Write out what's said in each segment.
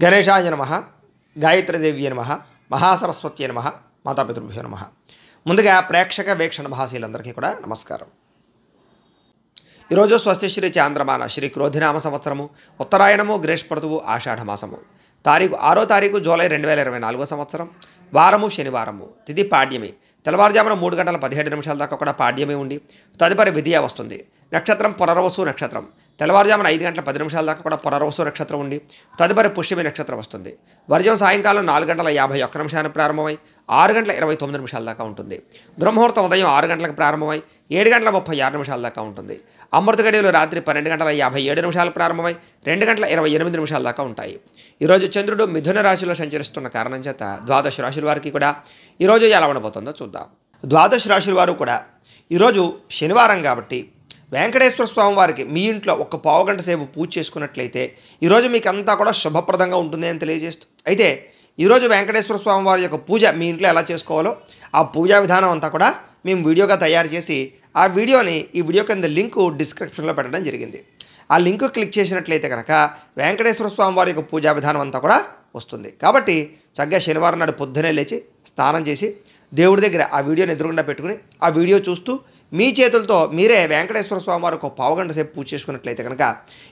గణేశాయ నమః, గాయత్రీదేవ్యే నమః, మహాసరస్వత్యే నమః, మాతాపితృభ్యో నమః. ముందుగా ప్రేక్షక వీక్షణ భాషలందరికీ కూడా నమస్కారం. ఈరోజు స్వస్తి శ్రీ చాంద్రమాన శ్రీ క్రోధినామ సంవత్సరము ఉత్తరాయణము గ్రీష్మఋతువు ఆషాఢమాసము తారీఖు 6వ తారీఖు జూలై 2024 సంవత్సరం వారము శనివారము తిథి పాడ్యమి తెల్లవారుజామున 3:17 దాకా కూడా పాడ్యమి ఉండి తదుపరి విధియ వస్తుంది. నక్షత్రం పునర్వసు నక్షత్రం తెల్లవారుజామున 5:10 దాకా కూడా పునర్వసు నక్షత్రం ఉండి తదుపరి పుష్యమి నక్షత్రం వస్తుంది. వర్జం సాయంకాలం 4:51 ప్రారంభమై 6:29 దాకా ఉంటుంది. దుర్ముహూర్తం ఉదయం 6 గంటలకు ప్రారంభమై 7:36 దాకా ఉంటుంది. అమృత గడియలు రాత్రి 12:57 ప్రారంభమై 2:28 దాకా ఉంటాయి. ఈరోజు చంద్రుడు మిథున రాశిలో సంచరిస్తున్న కారణం చేత ద్వాదశ రాశుల వారికి కూడా ఈరోజు ఎలా ఉండబోతుందో చూద్దాం. ద్వాదశ రాశుల వారు కూడా ఈరోజు శనివారం కాబట్టి వెంకటేశ్వర స్వామి వారికి మీ ఇంట్లో ఒక పావుగంట సేపు పూజ చేసుకున్నట్లయితే ఈరోజు మీకు అంతా కూడా శుభప్రదంగా ఉంటుంది అని తెలియజేస్తూ, అయితే ఈరోజు వెంకటేశ్వర స్వామి వారి యొక్క పూజ మీ ఇంట్లో ఎలా చేసుకోవాలో ఆ పూజా విధానం అంతా కూడా మేము వీడియోగా తయారు చేసి ఆ వీడియోని ఈ వీడియో కింద లింకు డిస్క్రిప్షన్లో పెట్టడం జరిగింది. ఆ లింకు క్లిక్ చేసినట్లయితే కనుక వెంకటేశ్వర స్వామి వారి యొక్క పూజా విధానం అంతా కూడా వస్తుంది. కాబట్టి చక్కగా శనివారం నాడు పొద్దునే లేచి స్నానం చేసి దేవుడి దగ్గర ఆ వీడియోని ఎదురుగుండా పెట్టుకుని ఆ వీడియో చూస్తూ మీ చేతులతో మీరే వెంకటేశ్వర స్వామి వారికి ఒక పావుగంట సేపు పూజ చేసుకున్నట్లయితే కనుక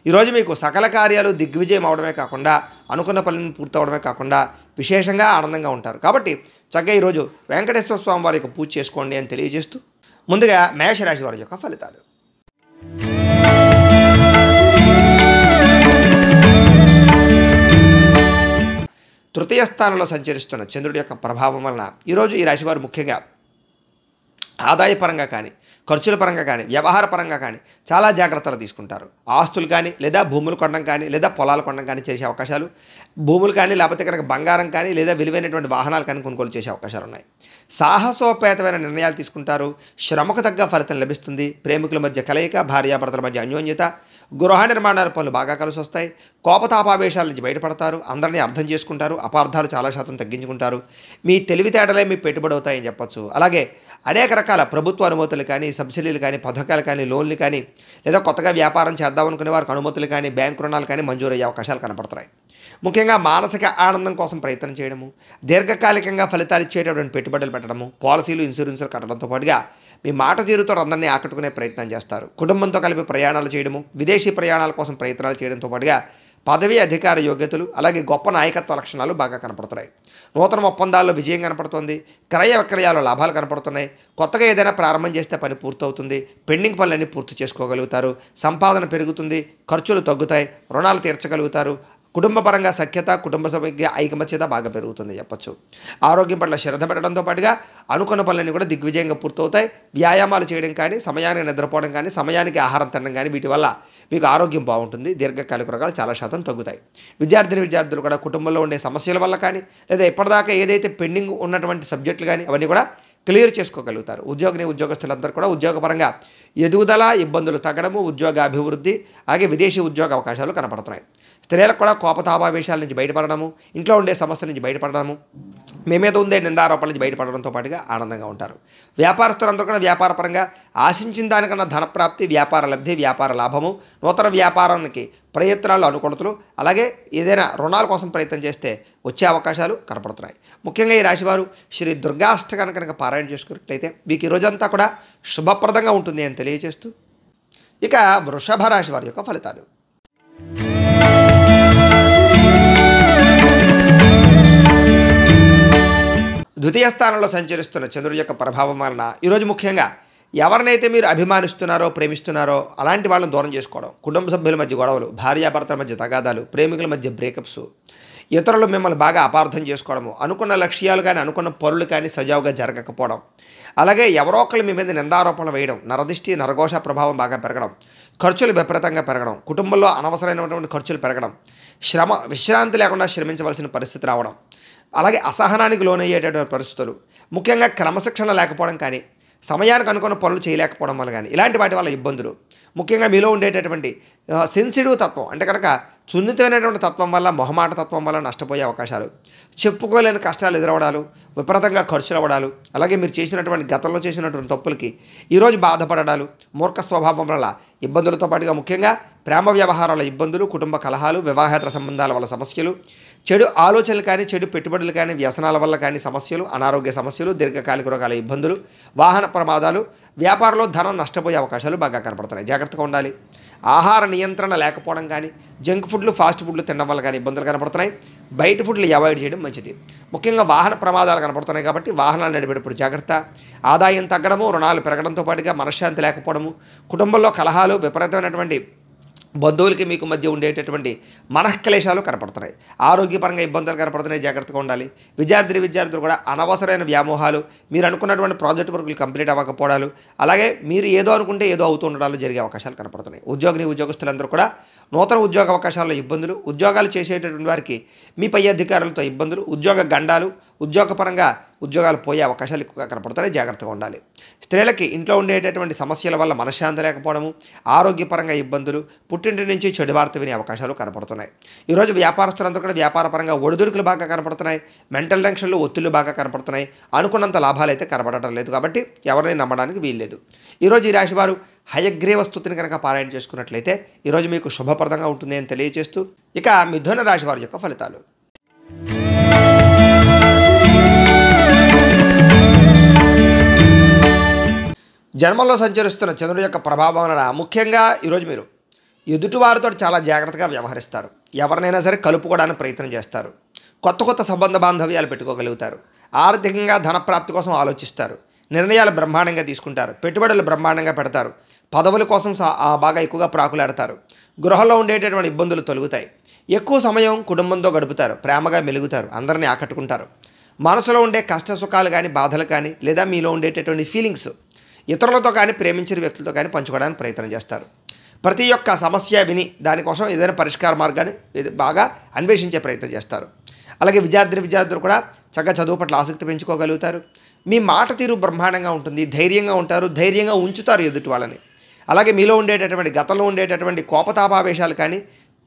ఈరోజు మీకు సకల కార్యాలు దిగ్విజయం అవడమే కాకుండా అనుకున్న పనులను పూర్తవడమే కాకుండా విశేషంగా ఆనందంగా ఉంటారు. కాబట్టి చక్కగా ఈరోజు వెంకటేశ్వర స్వామి వారి యొక్క పూజ చేసుకోండి అని తెలియజేస్తూ, ముందుగా మేషరాశి వారి యొక్క ఫలితాలు. తృతీయ స్థానంలో సంచరిస్తున్న చంద్రుడి యొక్క ప్రభావం వలన ఈరోజు ఈ రాశివారు ముఖ్యంగా ఆదాయపరంగా కానీ ఖర్చుల పరంగా కానీ వ్యవహార పరంగా కానీ చాలా జాగ్రత్తలు తీసుకుంటారు. ఆస్తులు కానీ లేదా భూములు కొనడం కానీ లేదా పొలాలు కొనడం కానీ చేసే అవకాశాలు, భూములు కానీ లేకపోతే కనుక బంగారం కానీ లేదా విలువైనటువంటి వాహనాలు కానీ కొనుగోలు చేసే అవకాశాలు ఉన్నాయి. సాహసోపేతమైన నిర్ణయాలు తీసుకుంటారు. శ్రమకు తగ్గ ఫలితం లభిస్తుంది. ప్రేమికుల మధ్య కలయిక, భార్యాభర్తల మధ్య అన్యోన్యత, గృహ నిర్మాణాల పనులు బాగా కలిసి వస్తాయి. కోపతాపావేశాల నుంచి బయటపడతారు. అందరినీ అర్థం చేసుకుంటారు. అపార్థాలు చాలా శాతం తగ్గించుకుంటారు. మీ తెలివితేటలే మీ పెట్టుబడి అవుతాయని చెప్పచ్చు. అలాగే అనేక రకాల ప్రభుత్వ అనుమతులు కానీ, సబ్సిడీలు కానీ, పథకాలు కానీ, లోన్లు కానీ, లేదా కొత్తగా వ్యాపారం చేద్దామనుకునే వారికి అనుమతులు కానీ, బ్యాంకు రుణాలు కానీ మంజూరయ్యే అవకాశాలు కనపడుతున్నాయి. ముఖ్యంగా మానసిక ఆనందం కోసం ప్రయత్నం చేయడము, దీర్ఘకాలికంగా ఫలితాలు ఇచ్చేటటువంటి పెట్టుబడులు పెట్టడము, పాలసీలు, ఇన్సూరెన్సులు కట్టడంతో పాటుగా మీ మాట తీరుతో అందరినీ ఆకట్టుకునే ప్రయత్నం చేస్తారు. కుటుంబంతో కలిపి ప్రయాణాలు చేయడము, విదేశీ ప్రయాణాల కోసం ప్రయత్నాలు చేయడంతో పాటుగా పదవి, అధికార యోగ్యతలు, అలాగే గొప్ప నాయకత్వ లక్షణాలు బాగా కనపడుతున్నాయి. నూతన ఒప్పందాల్లో విజయం కనపడుతుంది. క్రయ విక్రయాల్లో లాభాలు కనపడుతున్నాయి. కొత్తగా ఏదైనా ప్రారంభం చేస్తే పని పూర్తవుతుంది. పెండింగ్ పనులన్నీ పూర్తి చేసుకోగలుగుతారు. సంపాదన పెరుగుతుంది. ఖర్చులు తగ్గుతాయి. రుణాలు తీర్చగలుగుతారు. కుటుంబపరంగా సఖ్యత, కుటుంబ సభ్య ఐకమత్యత బాగా పెరుగుతుంది చెప్పచ్చు. ఆరోగ్యం పట్ల శ్రద్ధ పెట్టడంతో పాటుగా అనుకున్న పనులన్నీ కూడా దిగ్విజయంగా పూర్తవుతాయి. వ్యాయామాలు చేయడం కానీ, సమయానికి నిద్రపోవడం కానీ, సమయానికి ఆహారం తినడం కానీ వీటి వల్ల మీకు ఆరోగ్యం బాగుంటుంది. దీర్ఘకాలిక రోగాలు చాలా శాతం తగ్గుతాయి. విద్యార్థులు కూడా కుటుంబంలో ఉండే సమస్యల వల్ల కానీ, లేదా ఇప్పటిదాకా ఏదైతే పెండింగ్ ఉన్నటువంటి సబ్జెక్టులు కానీ అవన్నీ కూడా క్లియర్ చేసుకోగలుగుతారు. ఉద్యోగస్తులందరూ కూడా ఉద్యోగపరంగా ఎదుగుదల, ఇబ్బందులు తగ్గడము, ఉద్యోగ అభివృద్ధి, అలాగే విదేశీ ఉద్యోగ అవకాశాలు కనపడుతున్నాయి. స్త్రీలకు కూడా కోపతాపావేశాల నుంచి బయటపడడము, ఇంట్లో ఉండే సమస్యల నుంచి బయటపడడము, మీ మీద ఉండే నిందారోపణల నుంచి బయటపడడంతో పాటుగా ఆనందంగా ఉంటారు. వ్యాపారస్తులందరూ కూడా వ్యాపారపరంగా ఆశించిన దానికన్నా ధనప్రాప్తి, వ్యాపార లబ్ధి, వ్యాపార లాభము, నూతన వ్యాపారానికి ప్రయత్నాలు, అనుకూలతలు, అలాగే ఏదైనా రుణాల కోసం ప్రయత్నం చేస్తే వచ్చే అవకాశాలు కనపడుతున్నాయి. ముఖ్యంగా ఈ రాశివారు శ్రీ దుర్గాష్టకాన్ని కనుక పారాయణ చేసుకున్నట్లయితే మీకు ఈ రోజంతా కూడా శుభప్రదంగా ఉంటుంది అని తెలియజేస్తూ, ఇక వృషభ రాశి వారి యొక్క ఫలితాలు. ద్వితీయ స్థానంలో సంచరిస్తున్న చంద్రుడి యొక్క ప్రభావం వలన ఈరోజు ముఖ్యంగా ఎవరినైతే మీరు అభిమానిస్తున్నారో, ప్రేమిస్తున్నారో అలాంటి వాళ్ళని దూరం చేసుకోవడం, కుటుంబ సభ్యుల మధ్య గొడవలు, భార్యాభర్తల మధ్య తగాదాలు, ప్రేమికుల మధ్య బ్రేకప్స్, ఇతరులు మిమ్మల్ని బాగా అపార్థం చేసుకోవడము, అనుకున్న లక్ష్యాలు కానీ అనుకున్న పనులు కానీ సజావుగా జరగకపోవడం, అలాగే ఎవరో ఒకళ్ళు మీ మీద నిందారోపణలు వేయడం, నరదిష్టి, నరఘోష ప్రభావం బాగా పెరగడం, ఖర్చులు విపరీతంగా పెరగడం, కుటుంబంలో అనవసరమైనటువంటి ఖర్చులు పెరగడం, విశ్రాంతి లేకుండా శ్రమించవలసిన పరిస్థితి రావడం, అలాగే అసహనానికి లోనయ్యేటటువంటి పరిస్థితులు, ముఖ్యంగా క్రమశిక్షణ లేకపోవడం కానీ, సమయానికి అనుకున్న పనులు చేయలేకపోవడం వల్ల కానీ ఇలాంటి వాటి వల్ల ఇబ్బందులు, ముఖ్యంగా మీలో ఉండేటటువంటి సెన్సిటివ్ తత్వం అంటే కనుక సున్నితమైనటువంటి తత్వం వల్ల, మొహమాట తత్వం వల్ల నష్టపోయే అవకాశాలు, చెప్పుకోలేని కష్టాలు ఎదురవడాలు, విపరీతంగా ఖర్చులు అవ్వడాలు, అలాగే మీరు చేసినటువంటి గతంలో చేసినటువంటి తప్పులకి ఈరోజు బాధపడడాలు, మూర్ఖ స్వభావం వల్ల ఇబ్బందులతో పాటుగా ముఖ్యంగా ప్రేమ వ్యవహారాల ఇబ్బందులు, కుటుంబ కలహాలు, వివాహేతర సంబంధాల వల్ల సమస్యలు, చెడు ఆలోచనలు కానీ, చెడు పెట్టుబడులు కానీ, వ్యసనాల వల్ల కానీ సమస్యలు, అనారోగ్య సమస్యలు, దీర్ఘకాలిక రోగాల ఇబ్బందులు, వాహన ప్రమాదాలు, వ్యాపారంలో ధనం నష్టపోయే అవకాశాలు బాగా కనపడుతున్నాయి. జాగ్రత్తగా ఉండాలి. ఆహార నియంత్రణ లేకపోవడం కానీ, జంక్ ఫుడ్లు, ఫాస్ట్ ఫుడ్లు తినడం వల్ల కానీ ఇబ్బందులు కనపడుతున్నాయి. బయట ఫుడ్లు అవాయిడ్ చేయడం మంచిది. ముఖ్యంగా వాహన ప్రమాదాలు కనపడుతున్నాయి కాబట్టి వాహనాలు నడిపేటప్పుడు జాగ్రత్త. ఆదాయం తగ్గడము, రుణాలు పెరగడంతో పాటుగా మనశ్శాంతి లేకపోవడము, కుటుంబంలో కలహాలు, విపరీతమైనటువంటి బంధువులకి మీకు మధ్య ఉండేటటువంటి మనఃక్లేశాలు కనపడుతున్నాయి. ఆరోగ్యపరంగా ఇబ్బందులు కనపడుతున్నాయి. జాగ్రత్తగా ఉండాలి. విద్యార్థులు కూడా అనవసరమైన వ్యామోహాలు, మీరు అనుకున్నటువంటి ప్రాజెక్ట్ వర్కులు కంప్లీట్ అవ్వకపోవడాలు, అలాగే మీరు ఏదో అనుకుంటే ఏదో అవుతూ ఉండడాలు జరిగే అవకాశాలు కనపడుతున్నాయి. ఉద్యోగస్తులందరూ కూడా నూతన ఉద్యోగ అవకాశాల్లో ఇబ్బందులు, ఉద్యోగాలు చేసేటటువంటి వారికి మీ పై అధికారులతో ఇబ్బందులు, ఉద్యోగ గండాలు, ఉద్యోగపరంగా ఉద్యోగాలు పోయే అవకాశాలు ఎక్కువగా కనపడుతున్నాయి. జాగ్రత్తగా ఉండాలి. స్త్రీలకి ఇంట్లో ఉండేటటువంటి సమస్యల వల్ల మనశ్శాంతి లేకపోవడము, ఆరోగ్యపరంగా ఇబ్బందులు, పుట్టింటి నుంచి చెడు వార్త వినే అవకాశాలు కనపడుతున్నాయి. ఈరోజు వ్యాపారస్తులందరూ కూడా వ్యాపారపరంగా ఒడిదుడుకులు బాగా కనపడుతున్నాయి. మెంటల్ టెన్షన్లు, ఒత్తిళ్లు బాగా కనపడుతున్నాయి. అనుకున్నంత లాభాలు అయితే కనపడటం లేదు కాబట్టి ఎవరిని నమ్మడానికి వీల్లేదు. ఈరోజు ఈ రాశి వారు హయగ్రీవ స్తుతిని కనుక పారాయణ చేసుకున్నట్లయితే ఈరోజు మీకు శుభప్రదంగా ఉంటుంది అని తెలియజేస్తూ, ఇక మిథున రాశి వారి యొక్క ఫలితాలు. జన్మల్లో సంచరిస్తున్న చంద్రుడి యొక్క ప్రభావం వలన ముఖ్యంగా ఈరోజు మీరు ఎదుటివారితో చాలా జాగ్రత్తగా వ్యవహరిస్తారు. ఎవరినైనా సరే కలుపుకోవడానికి ప్రయత్నం చేస్తారు. కొత్త సంబంధ బాంధవ్యాలు పెట్టుకోగలుగుతారు. ఆర్థికంగా ధనప్రాప్తి కోసం ఆలోచిస్తారు. నిర్ణయాలు బ్రహ్మాండంగా తీసుకుంటారు. పెట్టుబడులు బ్రహ్మాండంగా పెడతారు. పదవుల కోసం బాగా ఎక్కువగా ప్రాకులాడతారు. గృహంలో ఉండేటటువంటి ఇబ్బందులు తొలగుతాయి. ఎక్కువ సమయం కుటుంబంతో గడుపుతారు. ప్రేమగా మెలుగుతారు. అందరినీ ఆకట్టుకుంటారు. మనసులో ఉండే కష్ట సుఖాలు కానీ, బాధలు కానీ, లేదా మీలో ఉండేటటువంటి ఫీలింగ్స్ ఇతరులతో కానీ, ప్రేమించిన వ్యక్తులతో కానీ పంచుకోవడానికి ప్రయత్నం చేస్తారు. ప్రతి ఒక్క సమస్య విని దానికోసం ఏదైనా పరిష్కార మార్గాన్ని బాగా అన్వేషించే ప్రయత్నం చేస్తారు. అలాగే విద్యార్థులు కూడా చక్కగా చదువు పట్ల ఆసక్తి పెంచుకోగలుగుతారు. మీ మాట తీరు బ్రహ్మాండంగా ఉంటుంది. ధైర్యంగా ఉంటారు. ధైర్యంగా ఉంచుతారు ఎదుటి వాళ్ళని. అలాగే మీలో ఉండేటటువంటి గతంలో ఉండేటటువంటి కోపతాపావేశాలు కానీ,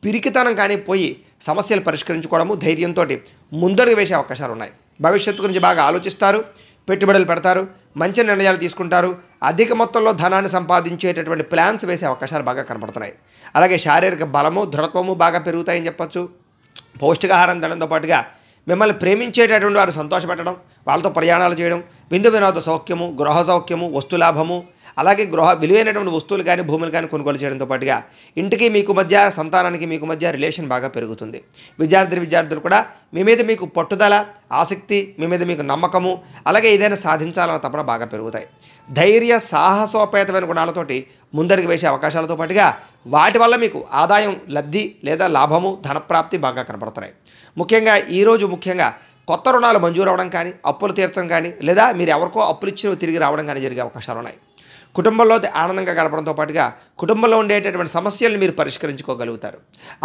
పిరికితనం కానీ పోయి సమస్యలు పరిష్కరించుకోవడము, ధైర్యంతో ముందడుగు వేసే అవకాశాలు ఉన్నాయి. భవిష్యత్తు గురించి బాగా ఆలోచిస్తారు. పెట్టుబడులు పెడతారు. మంచి నిర్ణయాలు తీసుకుంటారు. అధిక మొత్తంలో ధనాన్ని సంపాదించేటటువంటి ప్లాన్స్ వేసే అవకాశాలు బాగా కనపడుతున్నాయి. అలాగే శారీరక బలము, దృఢత్వము బాగా పెరుగుతాయని చెప్పచ్చు. పౌష్టికాహారం తినడంతో పాటుగా మిమ్మల్ని ప్రేమించేటటువంటి వారు సంతోషపెట్టడం, వాళ్ళతో ప్రయాణాలు చేయడం, విందు వినోద సౌఖ్యము, గృహ సౌఖ్యము, వస్తులాభము, అలాగే విలువైనటువంటి వస్తువులు కానీ, భూములు కానీ కొనుగోలు చేయడంతో పాటుగా ఇంటికి మీకు మధ్య, సంతానానికి మీకు మధ్య రిలేషన్ బాగా పెరుగుతుంది. విద్యార్థులు కూడా మీ మీద మీకు పట్టుదల, ఆసక్తి, మీ మీద మీకు నమ్మకము, అలాగే ఏదైనా సాధించాలన్న తపన బాగా పెరుగుతాయి. ధైర్య సాహసోపేతమైన గుణాలతోటి ముందరికి వేసే అవకాశాలతో పాటుగా వాటి వల్ల మీకు ఆదాయం, లబ్ధి లేదా లాభము, ధనప్రాప్తి బాగా కనపడుతున్నాయి. ఈరోజు ముఖ్యంగా కొత్త రుణాలు మంజూరు అవ్వడం కానీ, అప్పులు తీర్చడం కానీ, లేదా మీరు ఎవరికో అప్పులు ఇచ్చినవి తిరిగి రావడం కానీ జరిగే అవకాశాలు ఉన్నాయి. కుటుంబంలో ఆనందంగా గడపడంతో పాటుగా కుటుంబంలో ఉండేటటువంటి సమస్యలను మీరు పరిష్కరించుకోగలుగుతారు.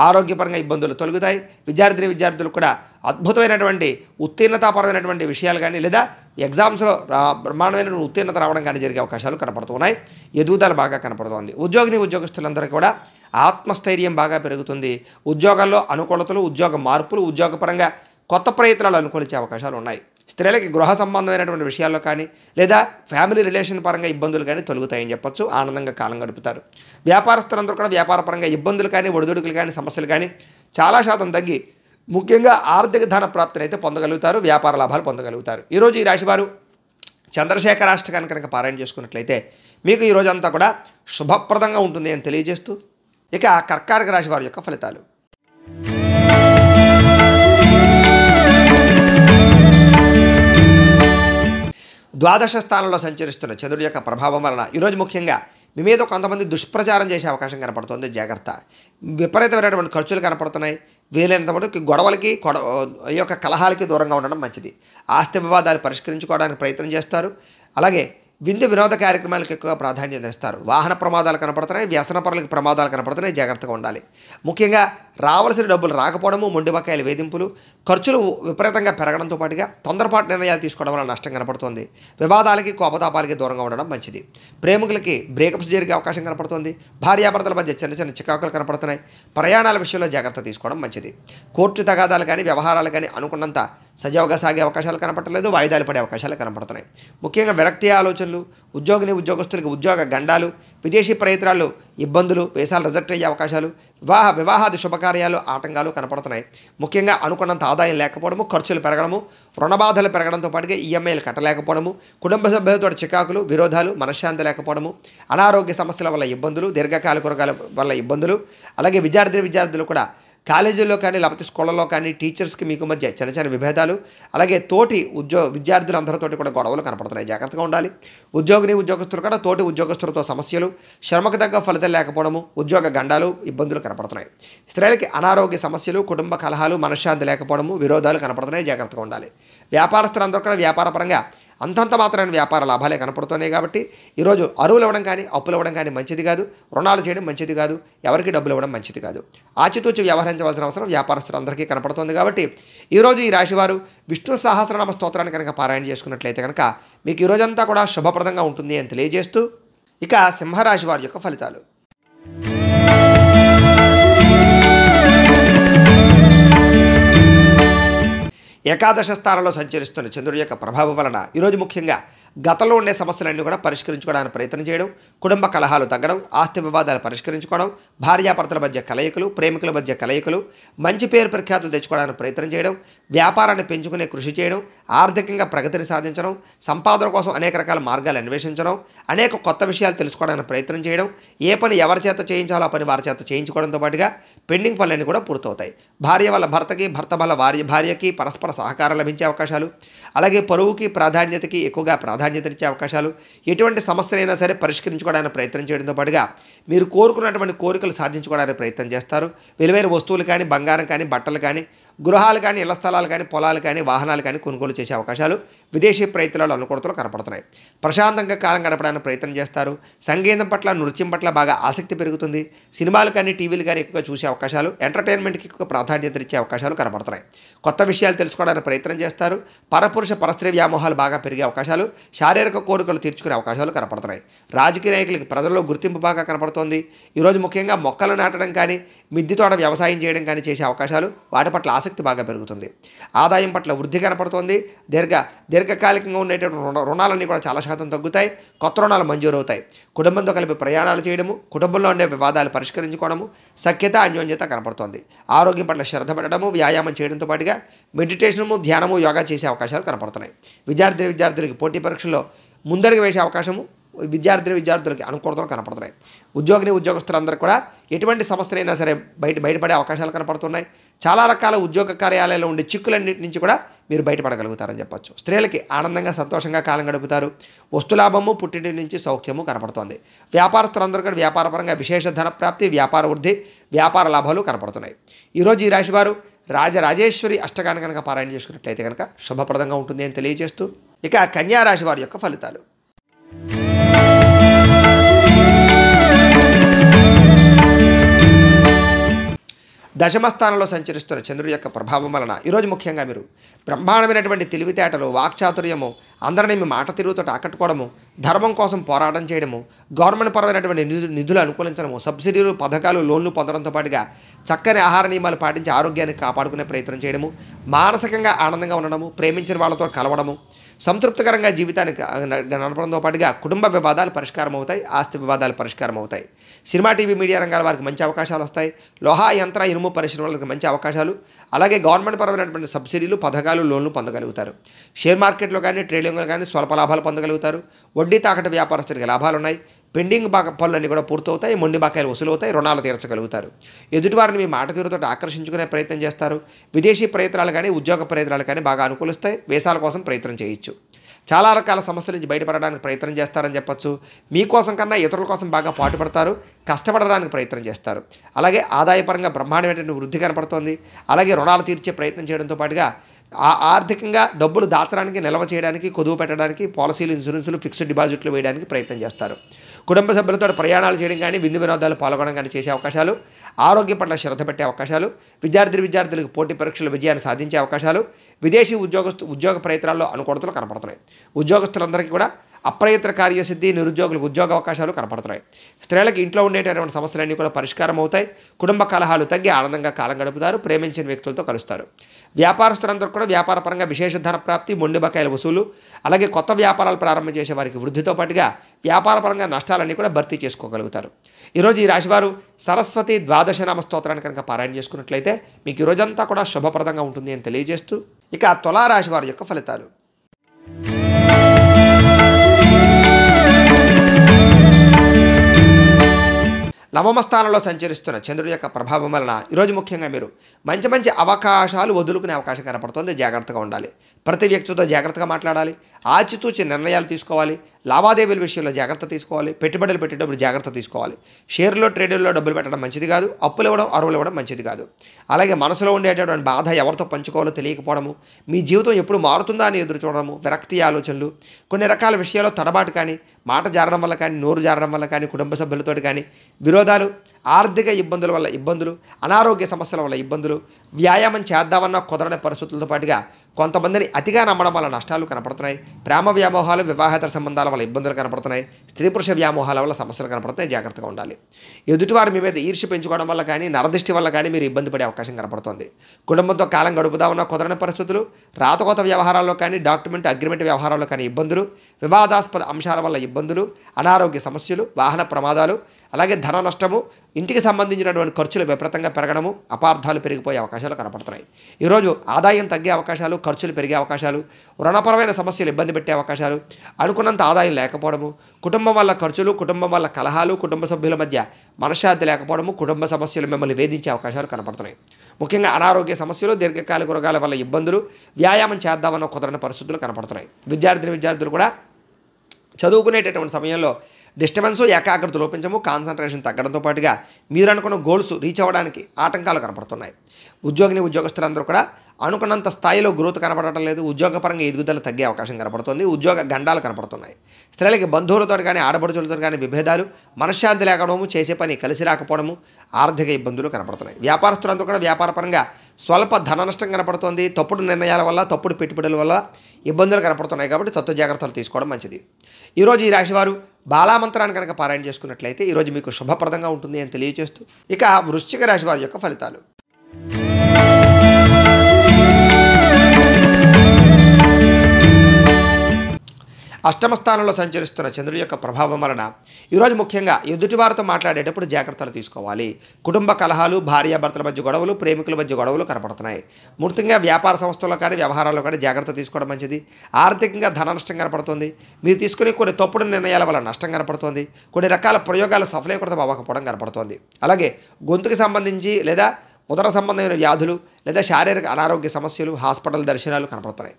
ఆరోగ్యపరంగా ఇబ్బందులు తొలగుతాయి. విద్యార్థులు కూడా అద్భుతమైనటువంటి ఉత్తీర్ణతాపరమైనటువంటి విషయాలు కానీ, లేదా ఎగ్జామ్స్లో బ్రహ్మాండమైన ఉత్తీర్ణత రావడం కానీ జరిగే అవకాశాలు కనపడుతున్నాయి. ఎదుగుదల బాగా కనపడుతోంది. ఉద్యోగస్తులందరికీ కూడా ఆత్మస్థైర్యం బాగా పెరుగుతుంది. ఉద్యోగాల్లో అనుకూలతలు, ఉద్యోగ మార్పులు, ఉద్యోగపరంగా కొత్త ప్రయత్నాలు అనుకూలించే అవకాశాలు ఉన్నాయి. స్త్రీలకి గృహ సంబంధమైనటువంటి విషయాల్లో కానీ, లేదా ఫ్యామిలీ రిలేషన్ పరంగా ఇబ్బందులు కానీ తొలగుతాయని చెప్పొచ్చు. ఆనందంగా కాలం గడుపుతారు. వ్యాపారస్తులందరూ కూడా వ్యాపారపరంగా ఇబ్బందులు కానీ, ఒడిదుడుకులు కానీ, సమస్యలు కానీ చాలా శాతం తగ్గి ముఖ్యంగా ఆర్థిక ధన ప్రాప్తిని అయితే పొందగలుగుతారు. వ్యాపార లాభాలు పొందగలుగుతారు. ఈరోజు ఈ రాశివారు చంద్రశేఖరాష్టకాన్ని కనుక పారాయణ చేసుకున్నట్లయితే మీకు ఈ రోజంతా కూడా శుభప్రదంగా ఉంటుంది అని తెలియజేస్తూ, ఇక కర్కాటక రాశి వారి యొక్క ఫలితాలు. ద్వాదశ స్థానంలో సంచరిస్తున్న చంద్రుడి యొక్క ప్రభావం వలన ఈరోజు ముఖ్యంగా మీ మీద కొంతమంది దుష్ప్రచారం చేసే అవకాశం కనపడుతుంది. జాగ్రత్త. విపరీతమైనటువంటి ఖర్చులు కనపడుతున్నాయి. వీలైనంత మటుకు గొడవలకి, ఈ యొక్క కలహాలకి దూరంగా ఉండడం మంచిది. ఆస్తి వివాదాలు పరిష్కరించుకోవడానికి ప్రయత్నం చేస్తారు. అలాగే విందు వినోద కార్యక్రమాలకు ఎక్కువగా ప్రాధాన్యత ఇస్తారు. వాహన ప్రమాదాలు కనపడుతున్నాయి. వ్యసనపరులకు ప్రమాదాలు కనపడుతున్నాయి. జాగ్రత్తగా ఉండాలి. ముఖ్యంగా రావాల్సిన డబ్బులు రాకపోవడము, మొండి బకాయిల వేధింపులు, ఖర్చులు విపరీతంగా పెరగడంతో పాటుగా తొందరపాటు నిర్ణయాలు తీసుకోవడం వల్ల నష్టం కనపడుతుంది. వివాదాలకి, కోపతాపాలకి దూరంగా ఉండడం మంచిది. ప్రేమికులకి బ్రేకప్స్ జరిగే అవకాశం కనపడుతుంది. భార్యాభర్తల మధ్య చిన్న చికాకులు కనపడుతున్నాయి. ప్రయాణాల విషయంలో జాగ్రత్త తీసుకోవడం మంచిది. కోర్టు తగాదాలు కానీ, వ్యవహారాలు కానీ అనుకున్నంత సజావుగా సాగే అవకాశాలు కనపడలేదు, వాయిదాలు పడే అవకాశాలు కనపడుతున్నాయి. ముఖ్యంగా విరక్తి ఆలోచనలు, ఉద్యోగస్తులకు ఉద్యోగ గండాలు, విదేశీ ప్రయత్నాలు ఇబ్బందులు, వీసాలు రిజెక్ట్ అయ్యే అవకాశాలు, వివాహాది శుభకార్యాలు ఆటంకాలు కనపడుతున్నాయి. ముఖ్యంగా అనుకున్నంత ఆదాయం లేకపోవడము, ఖర్చులు పెరగడము, రుణబాధలు పెరగడంతో పాటుగా ఈఎంఐలు కట్టలేకపోవడము, కుటుంబ సభ్యులతో చికాకులు, విరోధాలు, మనశ్శాంతి లేకపోవడము, అనారోగ్య సమస్యల వల్ల ఇబ్బందులు, దీర్ఘకాలిక రోగాల వల్ల ఇబ్బందులు, అలాగే విద్యార్థులు కూడా కాలేజీల్లో కానీ లేకపోతే స్కూళ్ళలో కానీ టీచర్స్కి మీకు మధ్య చిన్న చిన్న విభేదాలు, అలాగే తోటి విద్యార్థులందరితోటి కూడా గొడవలు కనపడుతున్నాయి. జాగ్రత్తగా ఉండాలి. ఉద్యోగస్తులు కూడా తోటి ఉద్యోగస్తులతో సమస్యలు, శ్రమకు తగ్గ ఫలితం లేకపోవడము, ఉద్యోగ గండాలు, ఇబ్బందులు కనపడుతున్నాయి. స్త్రీలకి అనారోగ్య సమస్యలు, కుటుంబ కలహాలు, మనశ్శాంతి లేకపోవడము, విరోధాలు కనపడుతున్నాయి. జాగ్రత్తగా ఉండాలి. వ్యాపారస్తులందరూ కూడా వ్యాపారపరంగా అంతంత మాత్రమైన వ్యాపార లాభాలే కనపడుతున్నాయి. కాబట్టి ఈరోజు అరువులు ఇవ్వడం కానీ అప్పులు ఇవ్వడం కానీ మంచిది కాదు, రుణాలు చేయడం మంచిది కాదు, ఎవరికి డబ్బులు ఇవ్వడం మంచిది కాదు. ఆచితూచి వ్యవహరించవలసిన అవసరం వ్యాపారస్తులందరికీ కనపడుతుంది. కాబట్టి ఈరోజు ఈ రాశివారు విష్ణు సహస్రనామ స్తోత్రాన్ని కనుక పారాయణ చేసుకున్నట్లయితే కనుక మీకు ఈరోజంతా కూడా శుభప్రదంగా ఉంటుంది అని తెలియజేస్తూ, ఇక సింహరాశి వారి యొక్క ఫలితాలు. ఏకాదశ స్థానంలో సంచరిస్తున్న చంద్రుడి యొక్క ప్రభావం వలన ఈరోజు ముఖ్యంగా గతంలో ఉండే సమస్యలన్నీ కూడా పరిష్కరించుకోవడానికి ప్రయత్నం చేయడం, కుటుంబ కలహాలు తగ్గడం, ఆస్తి వివాదాలు పరిష్కరించుకోవడం, భార్యాభర్తల మధ్య కలయికలు, ప్రేమికుల మధ్య కలయికలు, మంచి పేరు ప్రఖ్యాతులు తెచ్చుకోవడానికి ప్రయత్నం చేయడం, వ్యాపారాన్ని పెంచుకునే కృషి చేయడం, ఆర్థికంగా ప్రగతిని సాధించడం, సంపాదన కోసం అనేక రకాల మార్గాలు అన్వేషించడం, అనేక కొత్త విషయాలు తెలుసుకోవడానికి ప్రయత్నం చేయడం, ఏ పని ఎవరి చేత చేయించాలో ఆ పని వారి చేత చేయించుకోవడంతో పాటుగా పెండింగ్ పనులన్నీ కూడా పూర్తవుతాయి. భార్య వల్ల భర్తకి, భర్త వల్ల భార్యకి పరస్పర సహకారం లభించే అవకాశాలు, అలాగే పరువుకి ప్రాధాన్యతకి ఎక్కువగా ప్రాధాన్యతనిచ్చే అవకాశాలు, ఎటువంటి సమస్యలైనా సరే పరిష్కరించుకోవడానికి ప్రయత్నం చేయడంతో పాటుగా మీరు కోరుకున్నటువంటి కోరికలు సాధించుకోవడానికి ప్రయత్నం చేస్తారు. విలువైన వస్తువులు కానీ, బంగారం కానీ, బట్టలు కానీ, గృహాలు కానీ, ఇళ్ల స్థలాలు కానీ, పొలాలు కానీ, వాహనాలు కానీ కొనుగోలు చేసే అవకాశాలు విదేశీ ప్రయత్నాలు అనుకూలతలు కనపడుతున్నాయి. ప్రశాంతంగా కాలం గడపడానికి ప్రయత్నం చేస్తారు. సంగీతం పట్ల, నృత్యం పట్ల బాగా ఆసక్తి పెరుగుతుంది. సినిమాలు కానీ, టీవీలు కానీ ఎక్కువగా చూసే అవకాశాలు, ఎంటర్టైన్మెంట్కి ఎక్కువ ప్రాధాన్యతనిచ్చే అవకాశాలు కనపడుతున్నాయి. కొత్త విషయాలు తెలుసుకోవడానికి ప్రయత్నం చేస్తారు. పరపురుష పరస్త్రీ వ్యామోహాలు బాగా పెరిగే అవకాశాలు, శారీరక కోరికలు తీర్చుకునే అవకాశాలు కనపడుతున్నాయి. రాజకీయ నాయకులకి ప్రజల్లో గుర్తింపు బాగా కనపడుతోంది. ఈరోజు ముఖ్యంగా మొక్కలు నాటడం కానీ, మిద్దె తోట వ్యవసాయం చేయడం కానీ చేసే అవకాశాలు, వాటి పట్ల ఆసక్తి బాగా పెరుగుతుంది. ఆదాయం పట్ల వృద్ధి కనపడుతోంది. దీర్ఘకాలికంగా ఉండేటువంటి రుణాలన్నీ కూడా చాలా శాతం తగ్గుతాయి. కొత్త రుణాలు మంజూరు అవుతాయి. కుటుంబంతో కలిపి ప్రయాణాలు చేయడము, కుటుంబంలో ఉండే వివాదాలు పరిష్కరించుకోవడము, సఖ్యత, అన్యోన్యత కనపడుతోంది. ఆరోగ్యం పట్ల శ్రద్ధ పెట్టడము, వ్యాయామం చేయడంతో పాటుగా మెడిటేషను, ధ్యానము, యోగా చేసే అవకాశాలు కనపడుతున్నాయి. విద్యార్థులకి పోటీ పరీక్షల్లో ముందడుగు వేసే అవకాశము విద్యార్థులకి అనుకూలతలు కనపడుతున్నాయి. ఉద్యోగస్తులందరూ కూడా ఎటువంటి సమస్యలైనా సరే బయటపడే అవకాశాలు కనపడుతున్నాయి. చాలా రకాల ఉద్యోగ కార్యాలయాల్లో ఉండే చిక్కులన్నింటి నుంచి కూడా మీరు బయటపడగలుగుతారని చెప్పొచ్చు. స్త్రీలకి ఆనందంగా సంతోషంగా కాలం గడుపుతారు. వస్తులాభము, పుట్టింటి నుంచి సౌఖ్యము కనపడుతోంది. వ్యాపారస్తులందరూ కూడా వ్యాపారపరంగా విశేష ధన ప్రాప్తి, వ్యాపార వృద్ధి, వ్యాపార లాభాలు కనపడుతున్నాయి. ఈరోజు ఈ రాశివారు రాజరాజేశ్వరి అష్టకాన్ని కనుక పారాయణ చేసుకున్నట్లయితే కనుక శుభప్రదంగా ఉంటుంది అని తెలియజేస్తూ, ఇక కన్యా రాశి వారి యొక్క ఫలితాలు. దశమ స్థానంలో సంచరిస్తున్న చంద్రుడి యొక్క ప్రభావం వలన ఈరోజు ముఖ్యంగా మీరు బ్రహ్మాండమైనటువంటి తెలివితేటలు, వాక్చాతుర్యము, అందరినీ మీ మాట తిరుగుతో ఆకట్టుకోవడము, ధర్మం కోసం పోరాటం చేయడము, గవర్నమెంట్ పరమైనటువంటి నిధులు అనుకూలించడము, సబ్సిడీలు, పథకాలు, లోన్లు పొందడంతో పాటుగా చక్కని ఆహార నియమాలు పాటించి ఆరోగ్యాన్ని కాపాడుకునే ప్రయత్నం చేయడము, మానసికంగా ఆనందంగా ఉండడము, ప్రేమించిన వాళ్ళతో కలవడము, సంతృప్తికరంగా జీవితాన్ని నడపడంతో పాటుగా కుటుంబ వివాదాలు పరిష్కారం అవుతాయి. ఆస్తి వివాదాలు పరిష్కారం అవుతాయి. సినిమా, టీవీ, మీడియా రంగాల వారికి మంచి అవకాశాలు వస్తాయి. లోహా, యంత్ర, ఇనుము పరిశ్రమలకు మంచి అవకాశాలు, అలాగే గవర్నమెంట్ పరమైనటువంటి సబ్సిడీలు, పథకాలు, లోన్లు పొందగలుగుతారు. షేర్ మార్కెట్లో కానీ, ట్రేడింగ్లో కానీ స్వల్ప లాభాలు పొందగలుగుతారు. వడ్డీ తాకట్టు వ్యాపారస్తులకి లాభాలు ఉన్నాయి. పెండింగ్ పనులన్నీ కూడా పూర్తవుతాయి. మొండి బాకాయలు వసూలవుతాయి. రుణాలు తీర్చగలుగుతారు. ఎదుటివారిని మీ మాట తీరుతో ఆకర్షించుకునే ప్రయత్నం చేస్తారు. విదేశీ ప్రయత్నాలు కానీ, ఉద్యోగ ప్రయత్నాలు కానీ బాగా అనుకూలిస్తాయి. వీసాల కోసం ప్రయత్నం చేయొచ్చు. చాలా రకాల సమస్యల నుంచి బయటపడడానికి ప్రయత్నం చేస్తారని చెప్పొచ్చు. మీకోసం కన్నా ఇతరుల కోసం బాగా పాటుపడతారు. కష్టపడడానికి ప్రయత్నం చేస్తారు. అలాగే ఆదాయపరంగా బ్రహ్మాండమైనటువంటి వృద్ధి కనపడుతోంది. అలాగే రుణాలు తీర్చే ప్రయత్నం చేయడంతో పాటుగా ఆర్థికంగా డబ్బులు దాచడానికి, నిల్వ చేయడానికి, కొదువు పెట్టడానికి, పాలసీలు, ఇన్సూరెన్సులు, ఫిక్స్డ్ డిపాజిట్లు వేయడానికి ప్రయత్నం చేస్తారు. కుటుంబ సభ్యులతో ప్రయాణాలు చేయడం కానీ, విందు వినోదాలు పాల్గొనడం కానీ చేసే అవకాశాలు, ఆరోగ్యం పట్ల శ్రద్ధ పెట్టే అవకాశాలు, విద్యార్థులకు పోటీ పరీక్షల విజయాన్ని సాధించే అవకాశాలు, విదేశీ ఉద్యోగ ప్రయత్నాల్లో అనుకూలతలు కనపడుతున్నాయి. ఉద్యోగస్తులందరికీ కూడా అప్రయత్న కార్యసిద్ధి, నిరుద్యోగులకు ఉద్యోగ అవకాశాలు కనపడుతున్నాయి. స్త్రీలకు ఇంట్లో ఉండేటటువంటి సమస్యలన్నీ కూడా పరిష్కారం అవుతాయి. కుటుంబ కలహాలు తగ్గి ఆనందంగా కాలం గడుపుతారు. ప్రేమించిన వ్యక్తులతో కలుస్తారు. వ్యాపారస్తులందరూ కూడా వ్యాపారపరంగా విశేష ధన ప్రాప్తి, మొండి బకాయిల వసూలు, అలాగే కొత్త వ్యాపారాలు ప్రారంభం చేసే వారికి వృద్ధితో పాటుగా వ్యాపారపరంగా నష్టాలన్నీ కూడా భర్తీ చేసుకోగలుగుతారు. ఈరోజు ఈ రాశివారు సరస్వతి ద్వాదశనామ స్తోత్రాన్ని కనుక పారాయణ చేసుకున్నట్లయితే మీకు ఈ రోజంతా కూడా శుభప్రదంగా ఉంటుంది అని తెలియజేస్తూ ఇక తులారాశి వారి యొక్క ఫలితాలు. నవమ స్థానంలో సంచరిస్తున్న చంద్రుడి యొక్క ప్రభావం వలన ఈరోజు ముఖ్యంగా మీరు మంచి మంచి అవకాశాలు వదులుకునే అవకాశం కనపడుతుంది. జాగ్రత్తగా ఉండాలి. ప్రతి వ్యక్తితో జాగ్రత్తగా మాట్లాడాలి. ఆచితూచి నిర్ణయాలు తీసుకోవాలి. లావాదేవీల విషయంలో జాగ్రత్త తీసుకోవాలి. పెట్టుబడులు పెట్టేటప్పుడు జాగ్రత్త తీసుకోవాలి. షేర్లో ట్రేడర్లో డబ్బులు పెట్టడం మంచిది కాదు. అప్పులు ఇవ్వడం, అరువులు ఇవ్వడం మంచిది కాదు. అలాగే మనసులో ఉండేటటువంటి బాధ ఎవరితో పంచుకోవాలో తెలియకపోవడము, మీ జీవితం ఎప్పుడు మారుతుందా అని ఎదురు చూడడము, విరక్తి ఆలోచనలు, కొన్ని రకాల విషయాల్లో తడబాటు కానీ, మాట జారడం వల్ల కానీ, నోరు జారడం వల్ల కానీ, కుటుంబ సభ్యులతో కానీ విరోధాలు, ఆర్థిక ఇబ్బందుల వల్ల ఇబ్బందులు, అనారోగ్య సమస్యల వల్ల ఇబ్బందులు, వ్యాయామం చేద్దామన్న కుదరని పరిస్థితులతో పాటుగా కొంతమందిని అతిగా నమ్మడం వల్ల నష్టాలు కనపడుతున్నాయి. ప్రేమ వ్యామోహాలు, వివాహేతర సంబంధాల వల్ల ఇబ్బందులు కనపడుతున్నాయి. స్త్రీ పురుష వ్యామోహాల వల్ల సమస్యలు కనపడుతున్నాయి. జాగ్రత్తగా ఉండాలి. ఎదుటివారు మీ మీద ఈర్ష్య పెంచుకోవడం వల్ల కానీ, నరదృష్టి వల్ల కానీ మీరు ఇబ్బంది పడే అవకాశం కనపడుతుంది. కుటుంబంతో కాలం గడుపుదామన్న కుదరని పరిస్థితులు, రాతకోత వ్యవహారాల్లో కానీ, డాక్యుమెంట్ అగ్రిమెంట్ వ్యవహారాల్లో కానీ ఇబ్బందులు, వివాదాస్పద అంశాల వల్ల ఇబ్బందులు, అనారోగ్య సమస్యలు, వాహన ప్రమాదాలు, అలాగే ధన నష్టము, ఇంటికి సంబంధించినటువంటి ఖర్చులు విపరీతంగా పెరగడము, అపార్థాలు పెరిగిపోయే అవకాశాలు కనపడుతున్నాయి. ఈరోజు ఆదాయం తగ్గే అవకాశాలు, ఖర్చులు పెరిగే అవకాశాలు, రుణపరమైన సమస్యలు ఇబ్బంది పెట్టే అవకాశాలు, అనుకున్నంత ఆదాయం లేకపోవడము, కుటుంబం వల్ల ఖర్చులు, కుటుంబం వల్ల కలహాలు, కుటుంబ సభ్యుల మధ్య మనశ్శాంతి లేకపోవడము, కుటుంబ సమస్యలు మిమ్మల్ని వేధించే అవకాశాలు కనపడుతున్నాయి. ముఖ్యంగా అనారోగ్య సమస్యలు, దీర్ఘకాలిక రోగాల వల్ల ఇబ్బందులు, వ్యాయామం చేద్దామన్న కుదరని పరిస్థితులు కనపడుతున్నాయి. విద్యార్థులు కూడా చదువుకునేటటువంటి సమయంలో డిస్టర్బెన్స్, ఏకాగ్రత లోపించము, కాన్సన్ట్రేషన్ తగ్గడంతో పాటుగా మీరు అనుకున్న గోల్స్ రీచ్ అవ్వడానికి ఆటంకాలు కనపడుతున్నాయి. ఉద్యోగస్తులందరూ కూడా అనుకున్నంత స్థాయిలో గ్రోత్ కనపడటం లేదు. ఉద్యోగపరంగా ఎదుగుదల తగ్గే అవకాశం కనపడుతుంది. ఉద్యోగ గండాలు కనపడుతున్నాయి. స్త్రీలకి బంధువులతో కానీ, ఆడపడుచులతో కానీ విభేదాలు, మనశ్శాంతి లేకపోవడము, చేసే పని కలిసి రాకపోవడము, ఆర్థిక ఇబ్బందులు కనపడుతున్నాయి. వ్యాపారస్తులందరూ కూడా వ్యాపారపరంగా స్వల్ప ధన నష్టం కనపడుతుంది. తప్పుడు నిర్ణయాల వల్ల, తప్పుడు పెట్టుబడుల వల్ల ఇబ్బందులు కనపడుతున్నాయి. కాబట్టి తత్వ జాగ్రత్తలు తీసుకోవడం మంచిది. ఈరోజు ఈ రాశివారు బాలామంత్రాన్ని కనుక పారాయణ చేసుకున్నట్లయితే ఈరోజు మీకు శుభప్రదంగా ఉంటుంది అని తెలియజేస్తూ ఇక వృశ్చిక రాశి వారి యొక్క ఫలితాలు. అష్టమ స్థానంలో సంచరిస్తున్న చంద్రుడి యొక్క ప్రభావం వలన ఈరోజు ముఖ్యంగా ఎదుటివారితో మాట్లాడేటప్పుడు జాగ్రత్తలు తీసుకోవాలి. కుటుంబ కలహాలు, భార్యాభర్తల మధ్య గొడవలు, ప్రేమికుల మధ్య గొడవలు కనపడుతున్నాయి. ముఖ్యంగా వ్యాపార సంస్థల్లో కానీ, వ్యవహారాల్లో కానీ జాగ్రత్త తీసుకోవడం మంచిది. ఆర్థికంగా ధన నష్టం కనపడుతుంది. మీరు తీసుకునే కొన్ని తప్పుడు నిర్ణయాల వల్ల నష్టం కనపడుతుంది. కొన్ని రకాల ప్రయోగాలు సఫలీకృతం అవ్వకపోవడం కనపడుతుంది. అలాగే గొంతుకు సంబంధించి లేదా ఉదర సంబంధమైన వ్యాధులు లేదా శారీరక అనారోగ్య సమస్యలు, హాస్పిటల్ దర్శనాలు కనపడుతున్నాయి.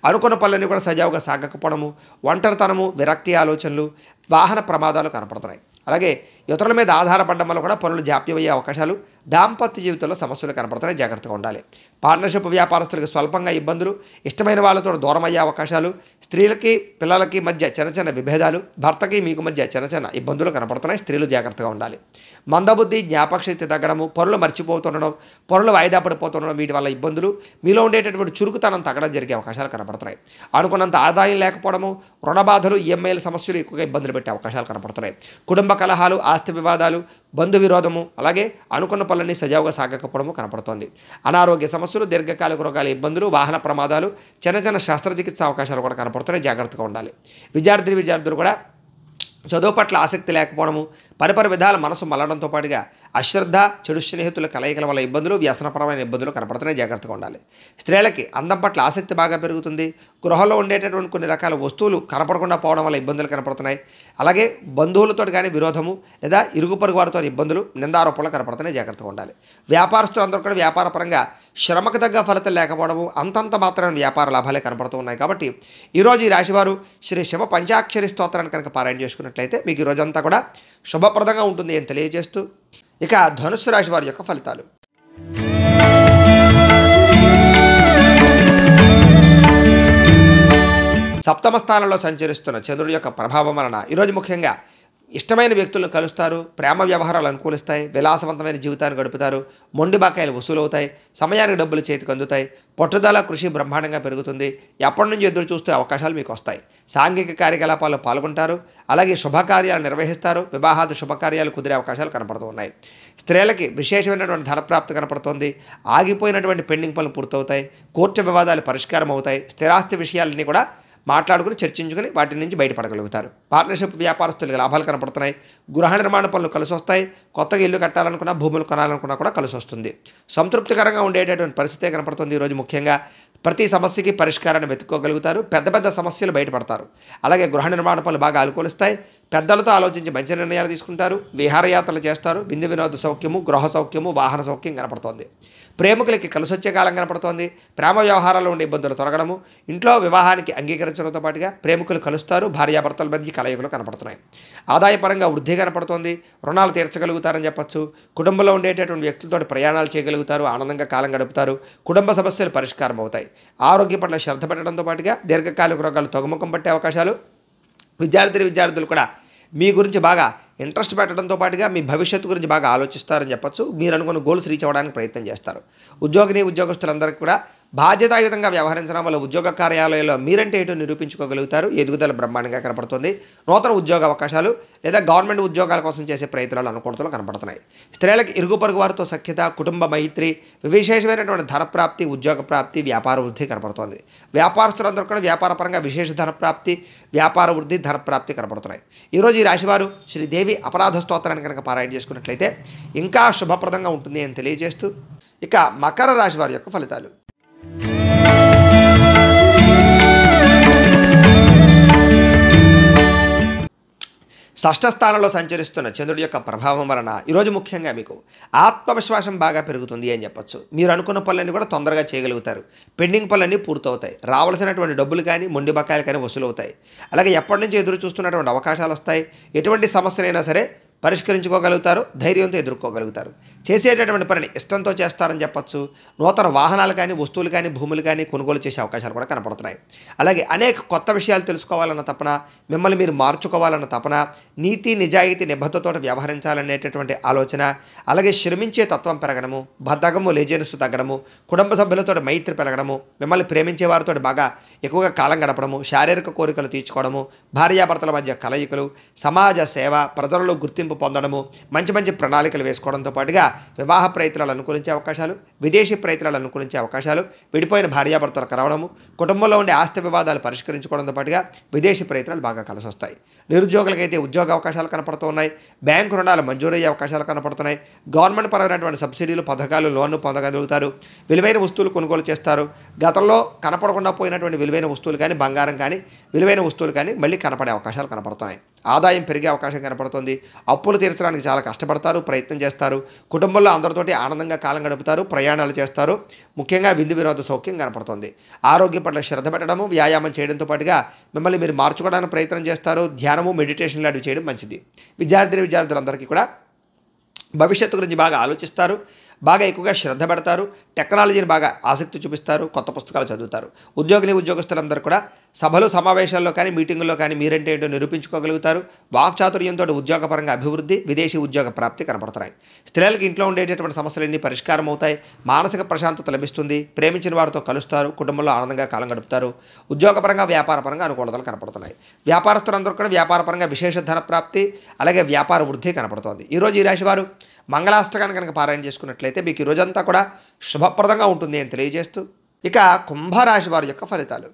అనుకున్న పనులన్నీ కూడా సజావుగా సాగకపోవడము, ఒంటరితనము, విరక్తి ఆలోచనలు, వాహన ప్రమాదాలు కనపడుతున్నాయి. అలాగే ఇతరుల మీద ఆధారపడడం వల్ల కూడా పనులు జాప్యమయ్యే అవకాశాలు, దాంపత్య జీవితంలో సమస్యలు కనపడుతున్నాయి. జాగ్రత్తగా ఉండాలి. పార్ట్నర్షిప్ వ్యాపారస్తులకు స్వల్పంగా ఇబ్బందులు, ఇష్టమైన వాళ్ళతో దూరం అయ్యే అవకాశాలు, స్త్రీలకి పిల్లలకి మధ్య చిన్న చిన్న విభేదాలు, భర్తకి మీకు మధ్య చిన్న చిన్న ఇబ్బందులు కనపడుతున్నాయి. స్త్రీలు జాగ్రత్తగా ఉండాలి. మందబుద్ధి, జ్ఞాపకశక్తి తగ్గడము, పనులు మర్చిపోతుండడం, పనులు వాయిదా పడిపోతుండడం, వీటి వల్ల ఇబ్బందులు, మీలో ఉండేటటువంటి చురుకుతనం తగ్గడం జరిగే అవకాశాలు కనపడుతున్నాయి. అనుకున్నంత ఆదాయం లేకపోవడము, రుణ బాధలు, ఈఎంఐల సమస్యలు ఎక్కువగా ఇబ్బందులు పెట్టే అవకాశాలు కనపడుతున్నాయి. కుటుంబ కలహాలు, ఆస్తి వివాదాలు, బంధు విరోధము, అలాగే అనుకున్న పనులన్నీ సజావుగా సాగకపోవడము కనపడుతోంది. అనారోగ్య సమస్యలు, దీర్ఘకాలిక రోగాల ఇబ్బందులు, వాహన ప్రమాదాలు, చిన్న చిన్న శస్త్రచికిత్స అవకాశాలు కూడా కనపడుతున్నాయి. జాగ్రత్తగా ఉండాలి. విద్యార్థులు కూడా చదువు పట్ల ఆసక్తి లేకపోవడము, పరిపరి విధాల మనసు మల్లడంతో పాటుగా అశ్రద్ధ, చెడు స్నేహితుల కలయికల వల్ల ఇబ్బందులు, వ్యసనపరమైన ఇబ్బందులు కనపడుతున్నాయి. జాగ్రత్తగా ఉండాలి. స్త్రీలకి అందం పట్ల ఆసక్తి బాగా పెరుగుతుంది. గృహంలో ఉండేటటువంటి కొన్ని రకాల వస్తువులు కనపడకుండా పోవడం వల్ల ఇబ్బందులు కనపడుతున్నాయి. అలాగే బంధువులతో కానీ విరోధము లేదా ఇరుగు పొరుగు వారితో ఇబ్బందులు, నిందారోపణలు కనపడుతున్నాయి. జాగ్రత్తగా ఉండాలి. వ్యాపారస్తులందరూ కూడా వ్యాపారపరంగా శ్రమకు తగ్గ ఫలితం లేకపోవడము, అంతంత మాత్రమే వ్యాపార లాభాలే కనపడుతూ ఉన్నాయి. కాబట్టి ఈరోజు ఈ రాశివారు శ్రీ శివ పంచాక్షరి స్తోత్రాన్ని కనుక పారాయణ చేసుకున్నట్లయితే మీకు ఈ రోజంతా కూడా శుభప్రదంగా ఉంటుంది అని తెలియజేస్తూ ఇక ధనుస్సు రాశి వారి యొక్క ఫలితాలు. సప్తమ స్థానంలో సంచరిస్తున్న చంద్రుడి యొక్క ప్రభావం వలన ఈరోజు ముఖ్యంగా ఇష్టమైన వ్యక్తులను కలుస్తారు, ప్రేమ వ్యవహారాలు అనుకూలిస్తాయి, విలాసవంతమైన జీవితాన్ని గడుపుతారు, మొండి బకాయిలు వసూలవుతాయి, సమయానికి డబ్బులు చేతికి అందుతాయి, పట్టుదల కృషి బ్రహ్మాండంగా పెరుగుతుంది, ఎప్పటి నుంచి ఎదురు చూస్తే అవకాశాలు మీకు వస్తాయి, సాంఘిక కార్యకలాపాల్లో పాల్గొంటారు, అలాగే శుభకార్యాలు నిర్వహిస్తారు, వివాహాది శుభకార్యాలు కుదిరే అవకాశాలు కనపడుతూ ఉన్నాయి. స్త్రీలకి విశేషమైనటువంటి ధనప్రాప్తి కనపడుతోంది, ఆగిపోయినటువంటి పెండింగ్ పనులు పూర్తవుతాయి, కోర్టు వివాదాలు పరిష్కారం అవుతాయి, స్థిరాస్తి విషయాలన్నీ కూడా మాట్లాడుకుని చర్చించుకుని వాటి నుంచి బయటపడగలుగుతారు. పార్ట్నర్షిప్ వ్యాపారస్తులకు లాభాలు కనపడుతున్నాయి, గృహ నిర్మాణ పనులు కలిసి వస్తాయి, కొత్తగా ఇల్లు కట్టాలనుకున్నా భూములు కొనాలనుకున్నా కూడా కలిసి వస్తుంది. సంతృప్తికరంగా ఉండేటటువంటి పరిస్థితే కనపడుతుంది. ఈరోజు ముఖ్యంగా ప్రతి సమస్యకి పరిష్కారాన్ని వెతుక్కోగలుగుతారు, పెద్ద పెద్ద సమస్యలు బయటపడతారు. అలాగే గృహ నిర్మాణ పనులు బాగా అనుకూలిస్తాయి, పెద్దలతో ఆలోచించి మంచి నిర్ణయాలు తీసుకుంటారు, విహారయాత్రలు చేస్తారు, విందు వినోద సౌఖ్యము, గృహ సౌఖ్యము, వాహన సౌఖ్యం కనపడుతోంది. ప్రేమికులకి కలిసొచ్చే కాలం కనపడుతోంది, ప్రేమ వ్యవహారాల్లో ఉండే ఇబ్బందులు తొలగడము, ఇంట్లో వివాహానికి అంగీకరించడంతో పాటుగా ప్రేమికులు కలుస్తారు, భార్యాభర్తల మధ్య కలయికలు కనపడుతున్నాయి. ఆదాయపరంగా వృద్ధి కనపడుతోంది, రుణాలు తీర్చగలుగుతారని చెప్పచ్చు, కుటుంబంలో ఉండేటటువంటి వ్యక్తులతో ప్రయాణాలు చేయగలుగుతారు, ఆనందంగా కాలం గడుపుతారు, కుటుంబ సమస్యలు పరిష్కారం అవుతాయి. ఆరోగ్య పట్ల శ్రద్ధ పెట్టడంతో పాటుగా దీర్ఘకాలిక రోగాలు తగ్గుముఖం పట్టే అవకాశాలు, విద్యార్థులు కూడా మీ గురించి బాగా ఇంట్రెస్ట్ పెట్టడంతో పాటుగా మీ భవిష్యత్తు గురించి బాగా ఆలోచిస్తారని చెప్పచ్చు. మీరు అనుకున్న గోల్స్ రీచ్ అవ్వడానికి ప్రయత్నం చేస్తారు. ఉద్యోగస్తులందరికీ కూడా బాధ్యతాయుతంగా వ్యవహరించడం వల్ల ఉద్యోగ కార్యాలయంలో మీరంటే ఏటో నిరూపించుకోగలుగుతారు, ఎదుగుదల బ్రహ్మాండంగా కనపడుతుంది. నూతన ఉద్యోగ అవకాశాలు లేదా గవర్నమెంట్ ఉద్యోగాల కోసం చేసే ప్రయత్నాలు అనుకూలతలు కనపడుతున్నాయి. స్త్రీలకు ఇరుగు పొరుగు వారితో సఖ్యత, కుటుంబ మైత్రి, విశేషమైనటువంటి ధనప్రాప్తి, ఉద్యోగ ప్రాప్తి, వ్యాపార వృద్ధి కనపడుతోంది. వ్యాపారస్తులందరూ కూడా వ్యాపారపరంగా విశేష ధనప్రాప్తి, వ్యాపార వృద్ధి, ధనప్రాప్తి కనపడుతున్నాయి. ఈరోజు ఈ రాశివారు శ్రీదేవి అపరాధ స్తోత్రాన్ని కనుక పారాయణ చేసుకున్నట్లయితే ఇంకా శుభప్రదంగా ఉంటుంది అని తెలియజేస్తూ, ఇక మకర రాశి వారి యొక్క ఫలితాలు. షష్ఠ స్థానంలో సంచరిస్తున్న చంద్రుడి యొక్క ప్రభావం వలన ఈరోజు ముఖ్యంగా మీకు ఆత్మవిశ్వాసం బాగా పెరుగుతుంది అని చెప్పొచ్చు. మీరు అనుకున్న పనులన్నీ కూడా తొందరగా చేయగలుగుతారు, పెండింగ్ పనులన్నీ పూర్తవుతాయి, రావాల్సినటువంటి డబ్బులు కానీ మొండి బకాయిలు కానీ వసూలు అవుతాయి. అలాగే ఎప్పటి నుంచి ఎదురు చూస్తున్నటువంటి అవకాశాలు వస్తాయి. ఎటువంటి సమస్యలైనా సరే పరిష్కరించుకోగలుగుతారు, ధైర్యంతో ఎదుర్కోగలుగుతారు. చేసేటటువంటి పనిని ఇష్టంతో చేస్తారని చెప్పచ్చు. నూతన వాహనాలు కానీ, వస్తువులు కానీ, భూములు కానీ కొనుగోలు చేసే అవకాశాలు కూడా కనపడుతున్నాయి. అలాగే అనేక కొత్త విషయాలు తెలుసుకోవాలన్న తపన, మిమ్మల్ని మీరు మార్చుకోవాలన్న తపన, నీతి నిజాయితీ నిబద్ధతతో వ్యవహరించాలనేటటువంటి ఆలోచన, అలాగే శ్రమించే తత్వం పెరగడము, బద్ధకము లేజినెస్ తగ్గడము, కుటుంబ సభ్యులతో మైత్రి పెరగడము, మిమ్మల్ని ప్రేమించే వారితో బాగా ఎక్కువగా కాలం గడపడము, శారీరక కోరికలు తీర్చుకోవడము, భార్యాభర్తల మధ్య కలయికలు, సమాజ సేవ, ప్రజలలో గుర్తింపు పొందడము, మంచి మంచి ప్రణాళికలు వేసుకోవడంతో పాటుగా వివాహ ప్రయత్నాలు అనుకూలించే అవకాశాలు, విదేశీ ప్రయత్నాలు అనుకూలించే అవకాశాలు, విడిపోయిన భార్యాభర్తలు కలవడము, కుటుంబంలో ఉండే ఆస్తి వివాదాలు పరిష్కరించుకోవడంతో పాటుగా విదేశీ ప్రయత్నాలు బాగా కలిసి వస్తాయి. నిరుద్యోగులకైతే ఉద్యోగ అవకాశాలు కనపడుతూ ఉన్నాయి, బ్యాంకు రుణాలు మంజూరయ్యే అవకాశాలు కనపడుతున్నాయి, గవర్నమెంట్ పరమైనటువంటి సబ్సిడీలు, పథకాలు, లోన్లు పొందగలుగుతారు, విలువైన వస్తువులు కొనుగోలు చేస్తారు. గతంలో కనపడకుండా పోయినటువంటి విలువైన వస్తువులు కానీ, బంగారం కానీ, విలువైన వస్తువులు కానీ మళ్ళీ కనపడే అవకాశాలు కనపడుతున్నాయి. ఆదాయం పెరిగే అవకాశం కనపడుతుంది. అప్పులు తీర్చడానికి చాలా కష్టపడతారు, ప్రయత్నం చేస్తారు. కుటుంబంలో అందరితోటి ఆనందంగా కాలం గడుపుతారు, ప్రయాణాలు చేస్తారు. ముఖ్యంగా విందు వినోద సౌఖ్యం కనపడుతుంది. ఆరోగ్యం పట్ల శ్రద్ధ పెట్టడము, వ్యాయామం చేయడంతో పాటుగా మిమ్మల్ని మీరు మార్చుకోవడానికి ప్రయత్నం చేస్తారు. ధ్యానము, మెడిటేషన్ లాంటివి చేయడం మంచిది. విద్యార్థులందరికీ కూడా భవిష్యత్తు గురించి బాగా ఆలోచిస్తారు, బాగా ఎక్కువగా శ్రద్ధ పెడతారు, టెక్నాలజీని బాగా ఆసక్తి చూపిస్తారు, కొత్త పుస్తకాలు చదువుతారు. ఉద్యోగులందరూ కూడా సభలు, సమావేశాల్లో కానీ, మీటింగుల్లో కానీ మీరంటే ఏంటో నిరూపించుకోగలుగుతారు. వాక్చాతుర్యంతో ఉద్యోగపరంగా అభివృద్ధి, విదేశీ ఉద్యోగ ప్రాప్తి కనపడుతున్నాయి. స్త్రీలకు ఇంట్లో ఉండేటటువంటి సమస్యలన్నీ పరిష్కారం అవుతాయి, మానసిక ప్రశాంతత లభిస్తుంది, ప్రేమించిన వారితో కలుస్తారు, కుటుంబంలో ఆనందంగా కాలం గడుపుతారు. ఉద్యోగపరంగా, వ్యాపారపరంగా అనుకూలతలు కనపడుతున్నాయి. వ్యాపారస్తులందరూ కూడా వ్యాపారపరంగా విశేష ధన ప్రాప్తి, అలాగే వ్యాపార వృద్ధి కనపడుతోంది. ఈరోజు ఈ రాశి వారు మంగళాష్టకాన్ని కనుక పారాయణ చేసుకున్నట్లయితే మీకు ఈ రోజంతా కూడా శుభప్రదంగా ఉంటుంది అని తెలియజేస్తూ, ఇక కుంభరాశి వారి యొక్క ఫలితాలు.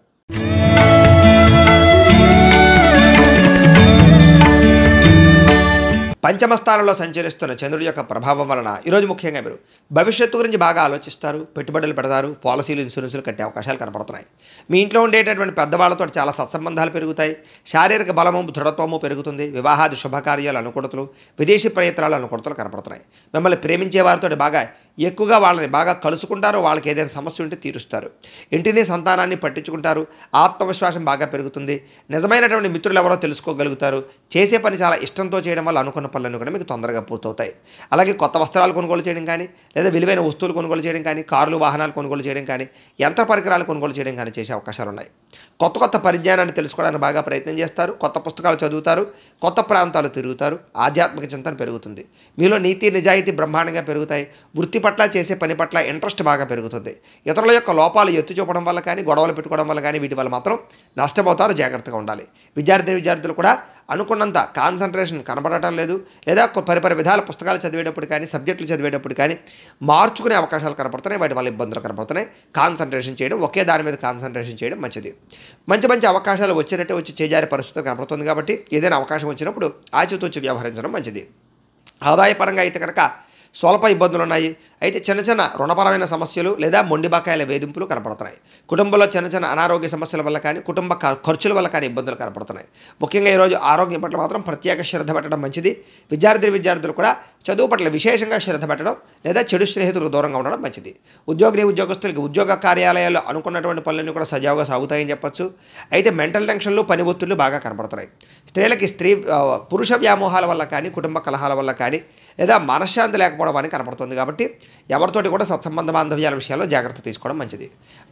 పంచమ స్థానంలో సంచరిస్తున్న చంద్రుడి యొక్క ప్రభావం వలన ఈరోజు ముఖ్యంగా మీరు భవిష్యత్తు గురించి బాగా ఆలోచిస్తారు, పెట్టుబడులు పెడతారు, పాలసీలు, ఇన్సూరెన్సులు కట్టే అవకాశాలు కనపడుతున్నాయి. మీ ఇంట్లో ఉండేటటువంటి పెద్దవాళ్లతో చాలా సత్సంబంధాలు పెరుగుతాయి, శారీరక బలము, దృఢత్వము పెరుగుతుంది, వివాహాది శుభకార్యాలు అనుకూలతలు, విదేశీ ప్రయత్నాలు అనుకూలతలు కనపడుతున్నాయి. మిమ్మల్ని ప్రేమించే వారితో బాగా ఎక్కువగా వాళ్ళని బాగా కలుసుకుంటారు, వాళ్ళకి ఏదైనా సమస్య ఉంటే తీరుస్తారు. ఇంటిని సంతానాన్ని పట్టించుకుంటారు, ఆత్మవిశ్వాసం బాగా పెరుగుతుంది, నిజమైనటువంటి మిత్రులు ఎవరో తెలుసుకోగలుగుతారు, చేసే పని చాలా ఇష్టంతో చేయడం వల్ల అనుకున్న పనులన్నీ కూడా మీకు తొందరగా పూర్తవుతాయి. అలాగే కొత్త వస్త్రాలు కొనుగోలు చేయడం కానీ, లేదా విలువైన వస్తువులు కొనుగోలు చేయడం కానీ, కార్లు వాహనాలు కొనుగోలు చేయడం కానీ, యంత్ర పరికరాలు కొనుగోలు చేయడం కానీ చేసే అవకాశాలు ఉన్నాయి. కొత్త కొత్త పరిజ్ఞానాన్ని తెలుసుకోవడానికి బాగా ప్రయత్నం చేస్తారు, కొత్త పుస్తకాలు చదువుతారు, కొత్త ప్రాంతాలు తిరుగుతారు, ఆధ్యాత్మిక చింతన పెరుగుతుంది. మీలో నీతి నిజాయితీ బ్రహ్మాండంగా పెరుగుతాయి. వృత్తి పట్ల చేసే పని పట్ల ఇంట్రెస్ట్ బాగా పెరుగుతుంది. ఇతరుల యొక్క లోపాలు ఎత్తి చూపడం వల్ల కానీ, గొడవలు పెట్టుకోవడం వల్ల కానీ వీటి వల్ల మాత్రం నష్టపోతారు, జాగ్రత్తగా ఉండాలి. విద్యార్థులు కూడా అనుకున్నంత కాన్సన్ట్రేషన్ కనబడటం లేదు, లేదా పరిపరి విధాల పుస్తకాలు చదివేటప్పుడు కానీ, సబ్జెక్టులు చదివేటప్పుడు కానీ మార్చుకునే అవకాశాలు కనపడుతున్నాయి, వాటి వల్ల ఇబ్బందులు కనపడుతున్నాయి. కాన్సన్ట్రేషన్ చేయడం, ఒకే దాని మీద కాన్సన్ట్రేషన్ చేయడం మంచిది. మంచి అవకాశాలు వచ్చినట్టే వచ్చి చేజారే పరిస్థితి కనపడుతుంది కాబట్టి ఏదైనా అవకాశం వచ్చినప్పుడు ఆచితూచి వ్యవహరించడం మంచిది. ఆదాయపరంగా అయితే కనుక స్వల్ప ఇబ్బందులు ఉన్నాయి. అయితే చిన్న రుణపరమైన సమస్యలు లేదా మొండి బకాయిల వేధింపులు కనపడుతున్నాయి. కుటుంబంలో చిన్న అనారోగ్య సమస్యల వల్ల కానీ, కుటుంబ ఖర్చుల వల్ల కానీ ఇబ్బందులు కనపడుతున్నాయి. ముఖ్యంగా ఈరోజు ఆరోగ్యం పట్ల మాత్రం ప్రత్యేక శ్రద్ధ పెట్టడం మంచిది. విద్యార్థులు కూడా చదువు పట్ల విశేషంగా శ్రద్ధ పెట్టడం, లేదా చెడు స్నేహితులకు దూరంగా ఉండడం మంచిది. ఉద్యోగస్తులకి ఉద్యోగ కార్యాలయాల్లో అనుకున్నటువంటి పనులన్నీ కూడా సజావుగా సాగుతాయని చెప్పొచ్చు. అయితే మెంటల్ టెన్షన్లు, పని ఒత్తిళ్లు బాగా కనపడుతున్నాయి. స్త్రీలకి పురుష వ్యామోహాల వల్ల కానీ, కుటుంబ కలహాల వల్ల కానీ, లేదా మనశ్శాంతి లేకపోవడం అని కనపడుతుంది. కాబట్టి ఎవరితోటి కూడా సత్సంబంధ బాంధవ్యాల విషయాల్లో జాగ్రత్త తీసుకోవడం మంచిది.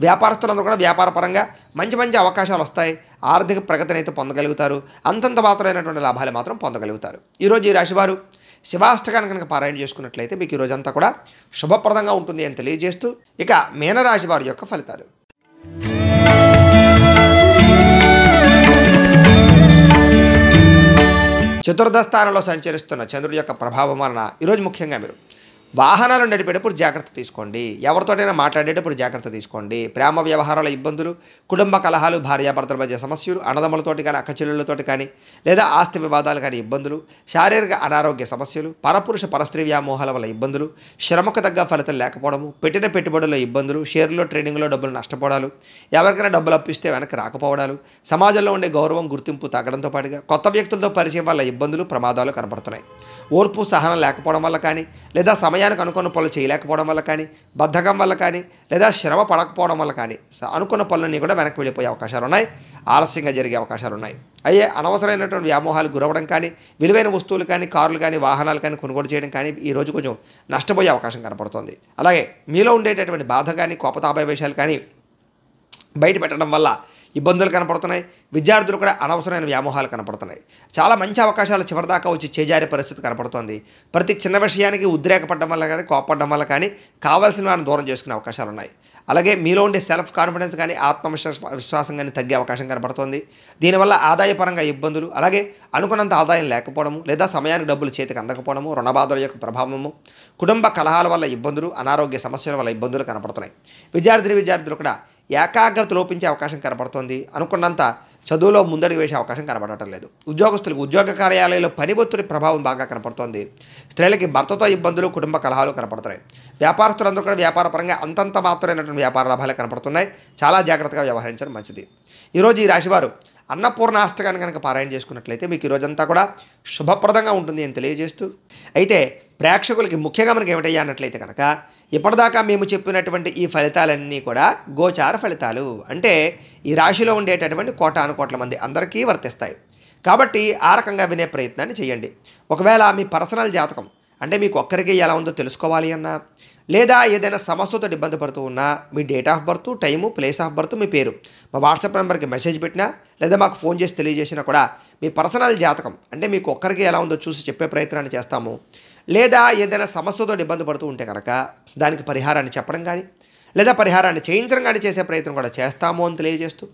వ్యాపారస్తులందరూ కూడా వ్యాపారపరంగా మంచి అవకాశాలు వస్తాయి. ఆర్థిక ప్రగతిని అయితే పొందగలుగుతారు. అంతంత మాత్రమైనటువంటి లాభాలు మాత్రం పొందగలుగుతారు. ఈరోజు ఈ రాశివారు శివాష్టకాన్ని కనుక పారాయణ చేసుకున్నట్లయితే మీకు ఈ రోజంతా కూడా శుభప్రదంగా ఉంటుంది అని తెలియజేస్తూ, ఇక మీనరాశి వారి యొక్క ఫలితాలు. చతుర్థ స్థానంలో సంచరిస్తున్న చంద్రుడి యొక్క ప్రభావం వలన ఈరోజు ముఖ్యంగా మీరు వాహనాలు నడిపేటప్పుడు జాగ్రత్త తీసుకోండి. ఎవరితోటైనా మాట్లాడేటప్పుడు జాగ్రత్త తీసుకోండి. ప్రేమ వ్యవహారాల ఇబ్బందులు, కుటుంబ కలహాలు, భార్యాభర్తల మధ్య సమస్యలు, అన్నదమ్ములతోటి కానీ, అక్కచెల్లెళ్ళతోటి కానీ, లేదా ఆస్తి వివాదాలు కానీ ఇబ్బందులు, శారీరక అనారోగ్య సమస్యలు, పరపురుష పరస్త్రీ వ్యామోహాల వల్ల ఇబ్బందులు, శ్రమకు తగ్గ ఫలితం లేకపోవడము, పెట్టిన పెట్టుబడుల్లో ఇబ్బందులు, షేర్లో ట్రేడింగ్లో డబ్బులు నష్టపోవడాలు, ఎవరికైనా డబ్బులు అప్పిస్తే వెనక్కి రాకపోవడాలు, సమాజంలో ఉండే గౌరవం గుర్తింపు తగ్గడంతో పాటుగా కొత్త వ్యక్తులతో పరిచయం వల్ల ఇబ్బందులు, ప్రమాదాలు కనపడుతున్నాయి. ఓర్పు సహనం లేకపోవడం వల్ల కానీ, లేదా సమయానికి అనుకున్న పనులు చేయలేకపోవడం వల్ల కానీ, బద్ధకం వల్ల కానీ, లేదా శ్రమ పడకపోవడం వల్ల కానీ అనుకున్న పనులన్నీ కూడా వెనక్కి వెళ్ళిపోయే అవకాశాలు ఉన్నాయి. ఆలస్యంగా జరిగే అవకాశాలు ఉన్నాయి. అయ్యే అనవసరమైనటువంటి వ్యామోహాలు గురవడం కానీ, విలువైన వస్తువులు కానీ, కార్లు కానీ, వాహనాలు కానీ కొనుగోలు చేయడం కానీ ఈరోజు కొంచెం నష్టపోయే అవకాశం కనపడుతుంది. అలాగే మీలో ఉండేటటువంటి బాధ కానీ, కోపతాపవేశాలు కానీ బయట పెట్టడం వల్ల ఇబ్బందులు కనపడుతున్నాయి. విద్యార్థులు కూడా అనవసరమైన వ్యామోహాలు కనపడుతున్నాయి. చాలా మంచి అవకాశాలు చివరిదాకా వచ్చి చేజారే పరిస్థితి కనపడుతోంది. ప్రతి చిన్న విషయానికి ఉద్రేకపడడం వల్ల కానీ, కోపపడడం వల్ల కానీ కావాల్సిన వారిని దూరం చేసుకునే అవకాశాలు ఉన్నాయి. అలాగే మీలో ఉండే సెల్ఫ్ కాన్ఫిడెన్స్ కానీ, విశ్వాసం కానీ తగ్గే అవకాశం కనపడుతోంది. దీనివల్ల ఆదాయపరంగా ఇబ్బందులు, అలాగే అనుకున్నంత ఆదాయం లేకపోవడము, లేదా సమయానికి డబ్బులు చేతికి అందకపోవడము, రుణబాధల యొక్క ప్రభావము, కుటుంబ కలహాల వల్ల ఇబ్బందులు, అనారోగ్య సమస్యల వల్ల ఇబ్బందులు కనపడుతున్నాయి. విద్యార్థులు కూడా ఏకాగ్రత లోపించే అవకాశం కనపడుతోంది. అనుకున్నంత చదువులో ముందడుగు వేసే అవకాశం కనబడటం లేదు. ఉద్యోగస్తులకు ఉద్యోగ కార్యాలయంలో పని ఒత్తిడి ప్రభావం బాగా కనపడుతోంది. స్త్రీలకి భర్తతో ఇబ్బందులు, కుటుంబ కలహాలు కనపడుతున్నాయి. వ్యాపారస్తులందరూ కూడా వ్యాపారపరంగా అంతంత మాత్రమైనటువంటి వ్యాపార లాభాలే కనపడుతున్నాయి. చాలా జాగ్రత్తగా వ్యవహరించడం మంచిది. ఈరోజు ఈ రాశివారు అన్నపూర్ణ అష్టకాన్ని కనుక పారాయణ చేసుకున్నట్లయితే మీకు ఈరోజంతా కూడా శుభప్రదంగా ఉంటుంది అని తెలియజేస్తూ, అయితే ప్రేక్షకులకి ముఖ్యంగా మనకి ఏమిటయ్యా అన్నట్లయితే కనుక ఇప్పటిదాకా మేము చెప్పినటువంటి ఈ ఫలితాలన్నీ కూడా గోచార ఫలితాలు, అంటే ఈ రాశిలో ఉండేటటువంటి కోటానుకోట్ల మంది అందరికీ వర్తిస్తాయి. కాబట్టి ఆ రకంగా వినే ప్రయత్నాన్ని చేయండి. ఒకవేళ మీ పర్సనల్ జాతకం అంటే మీకు ఒక్కరికి ఎలా ఉందో తెలుసుకోవాలి అన్నా, లేదా ఏదైనా సమస్యతో ఇబ్బంది పడుతూ ఉన్నా మీ date of birth, time, place of birth, మీ పేరు మా వాట్సాప్ నెంబర్కి మెసేజ్ పెట్టినా, లేదా మాకు ఫోన్ చేసి తెలియజేసినా కూడా మీ పర్సనల్ జాతకం అంటే మీకు ఒక్కరికి ఎలా ఉందో చూసి చెప్పే ప్రయత్నాన్ని చేస్తాము. లేదా ఏదైనా సమస్యతో ఇబ్బంది పడుతూ ఉంటే కనుక దానికి పరిహారాన్ని చెప్పడం కానీ, లేదా పరిహారాన్ని చేయించడం కానీ చేసే ప్రయత్నం కూడా చేస్తాము అని తెలియజేస్తూ,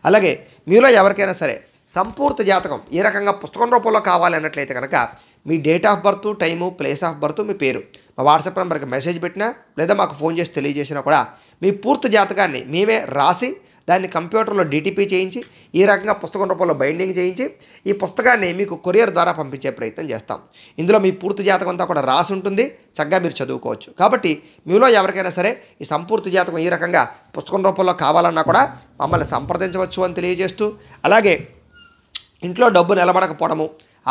అలాగే మీలో ఎవరికైనా సరే సంపూర్తి జాతకం ఈ రకంగా పుస్తకం రూపంలో కావాలి అన్నట్లయితే కనుక మీ date of birth, time, place of birth, మీ పేరు మా వాట్సాప్ నెంబర్కి మెసేజ్ పెట్టినా, లేదా మాకు ఫోన్ చేసి తెలియజేసినా కూడా మీ పూర్తి జాతకాన్ని మేమే రాసి దాన్ని కంప్యూటర్లో డిటిపి చేయించి ఈ రకంగా పుస్తకం రూపంలో బైండింగ్ చేయించి ఈ పుస్తకాన్ని మీకు కొరియర్ ద్వారా పంపించే ప్రయత్నం చేస్తాం. ఇందులో మీ పూర్తి జాతకం అంతా కూడా రాసి ఉంటుంది, చక్కగా మీరు చదువుకోవచ్చు. కాబట్టి మీలో ఎవరికైనా సరే ఈ సంపూర్తి జాతకం ఈ రకంగా పుస్తకం రూపంలో కావాలన్నా కూడా మమ్మల్ని సంప్రదించవచ్చు అని తెలియజేస్తూ, అలాగే ఇంట్లో డబ్బు నిలబడకపోవడము,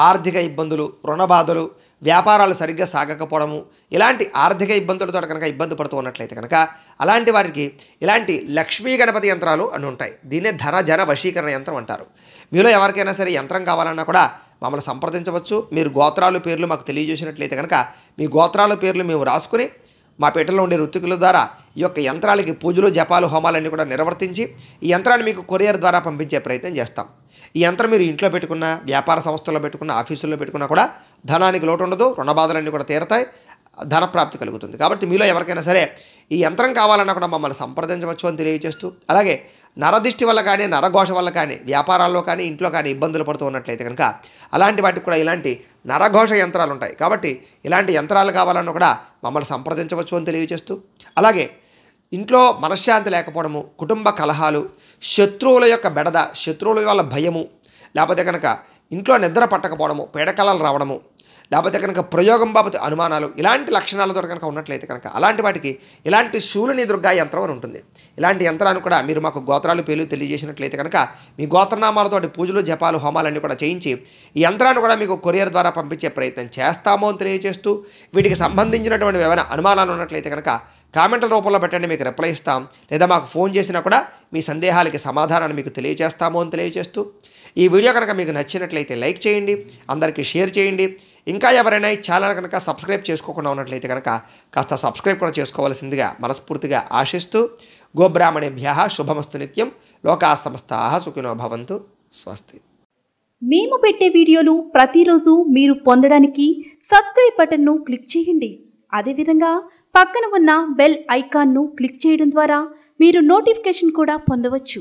ఆర్థిక ఇబ్బందులు, రుణబాధలు, వ్యాపారాలు సరిగ్గా సాగకపోవడము, ఇలాంటి ఆర్థిక ఇబ్బందులతో కనుక ఇబ్బంది పడుతూ ఉన్నట్లయితే కనుక అలాంటి వారికి ఇలాంటి లక్ష్మీ గణపతి యంత్రాలు అని ఉంటాయి. దీన్నే ధన జన వశీకరణ యంత్రం అంటారు. మీలో ఎవరికైనా సరే యంత్రం కావాలన్నా కూడా మమ్మల్ని సంప్రదించవచ్చు. మీరు గోత్రాలు పేర్లు మాకు తెలియజేసినట్లయితే కనుక మీ గోత్రాల పేర్లు మేము రాసుకుని మా పేటలో ఉండే ఋత్వికుల ద్వారా ఈ యొక్క యంత్రాలకి పూజలు జపాలు హోమాలన్నీ కూడా నిర్వర్తించి ఈ యంత్రాన్ని మీకు కొరియర్ ద్వారా పంపించే ప్రయత్నం చేస్తాం. ఈ యంత్రం మీరు ఇంట్లో పెట్టుకున్న, వ్యాపార సంస్థల్లో పెట్టుకున్న, ఆఫీసుల్లో పెట్టుకున్నా కూడా ధనానికి లోటు ఉండదు, రుణ బాధలన్నీ కూడా తీరతాయి, ధన ప్రాప్తి కలుగుతుంది. కాబట్టి మీలో ఎవరికైనా సరే ఈ యంత్రం కావాలన్నా కూడా మమ్మల్ని సంప్రదించవచ్చు అని తెలియజేస్తూ, అలాగే నరదిష్టి వల్ల కానీ నరఘోష వల్ల కానీ వ్యాపారాల్లో కానీ ఇంట్లో కానీ ఇబ్బందులు పడుతూ ఉన్నట్లయితే కనుక అలాంటి వాటికి కూడా ఇలాంటి నరఘోష యంత్రాలు ఉంటాయి. కాబట్టి ఇలాంటి యంత్రాలు కావాలన్నా కూడా మమ్మల్ని సంప్రదించవచ్చు అని తెలియజేస్తూ, అలాగే ఇంట్లో మనశ్శాంతి లేకపోవడము, కుటుంబ కలహాలు, శత్రువుల యొక్క బెడద, శత్రువుల వల్ల భయము, లేకపోతే కనుక ఇంట్లో నిద్ర పట్టకపోవడము, పీడకలలు రావడము, లేకపోతే కనుక ప్రయోగం బాబతి అనుమానాలు, ఇలాంటి లక్షణాలతో కనుక ఉన్నట్లయితే కనుక అలాంటి వాటికి ఇలాంటి శూలిని దుర్గా యంత్రం అని ఉంటుంది. ఇలాంటి యంత్రాన్ని కూడా మీరు మాకు గోత్రాలు పేర్లు తెలియజేసినట్లయితే కనుక మీ గోత్రనామాలతోటి పూజలు జపాలు హోమాలన్నీ కూడా చేయించి ఈ యంత్రాన్ని కూడా మీకు కొరియర్ ద్వారా పంపించే ప్రయత్నం చేస్తామో అని తెలియజేస్తూ, వీటికి సంబంధించినటువంటి ఏమైనా అనుమానాలు ఉన్నట్లయితే కనుక కామెంట్ల రూపంలో పెట్టండి, మీకు రిప్లై ఇస్తాం. లేదా మాకు ఫోన్ చేసినా కూడా మీ సందేహాలకి సమాధానాన్ని మీకు తెలియజేస్తాము అని తెలియజేస్తూ, ఈ వీడియో కనుక మీకు నచ్చినట్లయితే లైక్ చేయండి, అందరికీ షేర్ చేయండి. ఇంకా ఎవరైనా ఈ ఛానల్ కనుక సబ్స్క్రైబ్ చేసుకోకుండా ఉన్నట్లయితే కనుక కాస్త సబ్స్క్రైబ్ కూడా చేసుకోవాల్సిందిగా మనస్ఫూర్తిగా ఆశిస్తూ, గోబ్రాహ్మణేభ్యః శుభమస్తు నిత్యం, లోకాః సమస్తాః సుఖినో భవంతు. స్వస్తి. మేము పెట్టే వీడియోలు ప్రతిరోజు మీరు పొందడానికి సబ్స్క్రైబ్ బటన్ను క్లిక్ చేయండి. అదేవిధంగా పక్కన ఉన్న బెల్ ఐకాన్ను క్లిక్ చేయడం ద్వారా మీరు నోటిఫికేషన్ కూడా పొందవచ్చు.